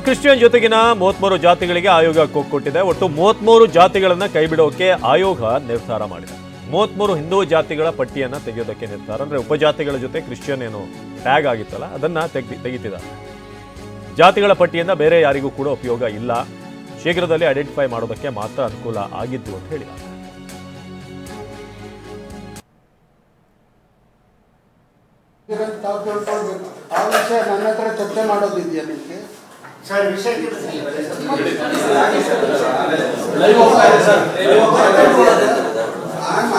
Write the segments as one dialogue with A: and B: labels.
A: Christian ಜೊತೆಗಿನ 33 ಜಾತಿಗಳಿಗೆ ಆಯೋಗ ಕೊಟ್ಟಿದೆ. ಒಟ್ಟು 33 ಜಾತಿಗಳನ್ನ ಕೈಬಿಡೋಕೆ ಆಯೋಗ ನಿರ್ಧಾರ ಮಾಡಿದೆ. 33 ಹಿಂದೂ ಜಾತಿಗಳ ಪಟ್ಟಿಯನ್ನ ತೆಗೆಯೋದಕ್ಕೆ ನಿರ್ಧಾರ. ಅಂದ್ರೆ ಉಪಜಾತಿಗಳ ಜೊತೆ ಕ್ರಿಶ್ಚಿಯನ್ ಏನು ಟ್ಯಾಗ್ ಆಗಿತ್ತಲ್ಲ ಅದನ್ನ ತೆಗಿತಿದ್ದಾರೆ. ಜಾತಿಗಳ ಪಟ್ಟಿಯಿಂದ ಬೇರೆ ಯಾರಿಗೂ ಕೂಡ ಉಪಯೋಗ ಇಲ್ಲ. ಶೀಘ್ರದಲ್ಲಿ ಐಡೆಂಟಿಫೈ ಮಾಡೋದಕ್ಕೆ ಮಾತ್ರ ಅನುಕೂಲ ಆಗಿದ್ದು ಅಂತ ಹೇಳಿದ್ದಾರೆ.
B: ನನ್ನ ಹತ್ರ ಚರ್ಚೆ ಮಾಡೋದಿದೆಯಾ ನಿಮಗೆ? I am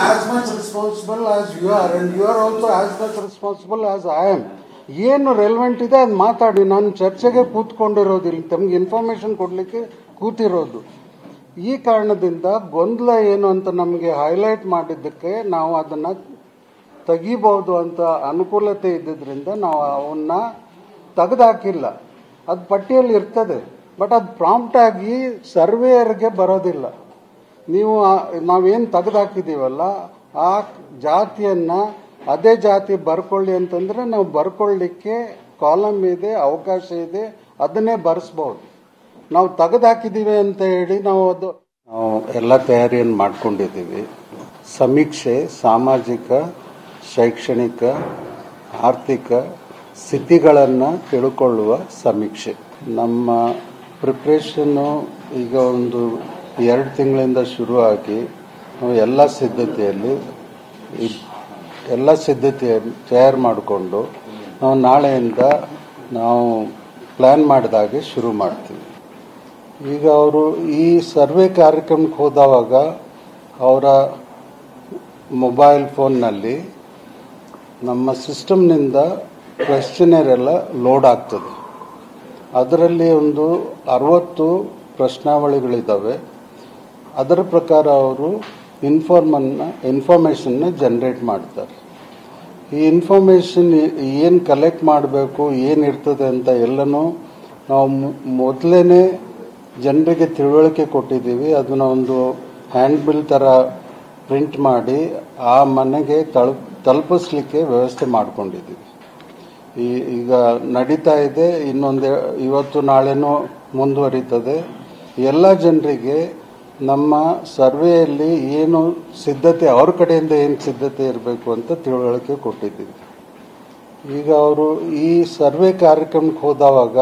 B: as much responsible as you are, and you are also as much responsible as I am. ಏನು ರೆಲೆವೆಂಟ್ ಇದೆ ಅದು ಮಾತಾಡಿ. ನಾನು ಚರ್ಚೆಗೆ ಕೂತ್ಕೊಂಡಿರೋದಿಲ್ಲ, ತಮಗೆ ಇನ್ಫಾರ್ಮೇಶನ್ ಕೊಡ್ಲಿಕ್ಕೆ ಕೂತಿರೋದು. ಈ ಕಾರಣದಿಂದ ಗೊಂದಲ ಏನು ಅಂತ ನಮಗೆ ಹೈಲೈಟ್ ಮಾಡಿದ್ದಕ್ಕೆ ನಾವು ಅದನ್ನ ತೆಗಿಬಹುದು ಅಂತ ಅನುಕೂಲತೆ ಇದ್ದಿದ್ರಿಂದ ನಾವು ಅವನ್ನ ತೆಗೆದಾಕಿಲ್ಲ. ಅದು ಪಟ್ಟಿಯಲ್ಲಿ ಇರ್ತದೆ, ಬಟ್ ಅದು ಪ್ರಾಂಪ್ಟ್ ಆಗಿ ಸರ್ವೇಯರ್ಗೆ ಬರೋದಿಲ್ಲ. ನೀವು ನಾವೇನು ತೆಗೆದಾಕಿದೀವಲ್ಲ ಆ ಜಾತಿಯನ್ನ ಅದೇ ಜಾತಿ ಬರ್ಕೊಳ್ಳಿ ಅಂತಂದ್ರೆ ನಾವು ಬರ್ಕೊಳ್ಳಿಕ್ಕೆ ಕಾಲಮ್ ಇದೆ, ಅವಕಾಶ ಇದೆ, ಅದನ್ನೇ ಬರ್ಸ್ಬಹುದು. ನಾವು ತೆಗೆದಾಕಿದೀವಿ ಅಂತ ಹೇಳಿ ನಾವು ಎಲ್ಲ ತಯಾರಿಯನ್ನು ಮಾಡ್ಕೊಂಡಿದ್ದೀವಿ. ಸಮೀಕ್ಷೆ ಸಾಮಾಜಿಕ, ಶೈಕ್ಷಣಿಕ, ಆರ್ಥಿಕ ಸ್ಥಿತಿಗಳನ್ನು ತಿಳ್ಕೊಳ್ಳುವ ಸಮೀಕ್ಷೆ. ನಮ್ಮ ಪ್ರಿಪ್ರೇಷನ್ನು ಈಗ ಒಂದು 2 ತಿಂಗಳಿಂದ ಶುರುವಾಗಿ ನಾವು ಎಲ್ಲ ಸಿದ್ಧತೆಯನ್ನು ತಯಾರು ಮಾಡಿಕೊಂಡು ನಾವು ನಾಳೆಯಿಂದ ನಾವು ಪ್ಲ್ಯಾನ್ ಮಾಡಿದಾಗೆ ಶುರು ಮಾಡ್ತೀವಿ. ಈಗ ಅವರು ಈ ಸರ್ವೆ ಕಾರ್ಯಕ್ರಮಕ್ಕೆ ಹೋದವಾಗ ಅವರ ಮೊಬೈಲ್ ಫೋನ್ನಲ್ಲಿ ನಮ್ಮ ಸಿಸ್ಟಮ್ನಿಂದ ಕ್ವೆಶ್ಚನರ್ ಎಲ್ಲ ಲೋಡ್ ಆಗ್ತದೆ. ಅದರಲ್ಲಿ ಒಂದು 60 ಪ್ರಶ್ನಾವಳಿಗಳಿದ್ದಾವೆ. ಅದರ ಪ್ರಕಾರ ಅವರು ಇನ್ಫಾರ್ಮೇಷನ್ನ ಜನರೇಟ್ ಮಾಡ್ತಾರೆ. ಈ ಇನ್ಫಾರ್ಮೇಷನ್ ಏನು ಕಲೆಕ್ಟ್ ಮಾಡಬೇಕು, ಏನಿರ್ತದೆ ಅಂತ ಎಲ್ಲನೂ ನಾವು ಮೊದಲೇ ಜನರಿಗೆ ತಿಳುವಳಿಕೆ ಕೊಟ್ಟಿದ್ದೀವಿ. ಅದನ್ನ ಒಂದು ಹ್ಯಾಂಡ್ ಬಿಲ್ ಥರ ಪ್ರಿಂಟ್ ಮಾಡಿ ಆ ಮನೆಗೆ ತಲುಪಿಸ್ಲಿಕ್ಕೆ ವ್ಯವಸ್ಥೆ ಮಾಡ್ಕೊಂಡಿದ್ದೀವಿ. ಈಗ ನಡೀತಾ ಇದೆ, ಇವತ್ತು ನಾಳೆನೂ ಮುಂದುವರಿತದೆ. ಎಲ್ಲ ಜನರಿಗೆ ನಮ್ಮ ಸರ್ವೆಯಲ್ಲಿ ಏನು ಸಿದ್ಧತೆ, ಅವ್ರ ಕಡೆಯಿಂದ ಏನು ಸಿದ್ಧತೆ ಇರಬೇಕು ಅಂತ ತಿಳುವಳಿಕೆ ಕೊಟ್ಟಿದ್ದೀವಿ. ಈಗ ಅವರು ಈ ಸರ್ವೆ ಕಾರ್ಯಕ್ರಮಕ್ಕೆ ಹೋದವಾಗ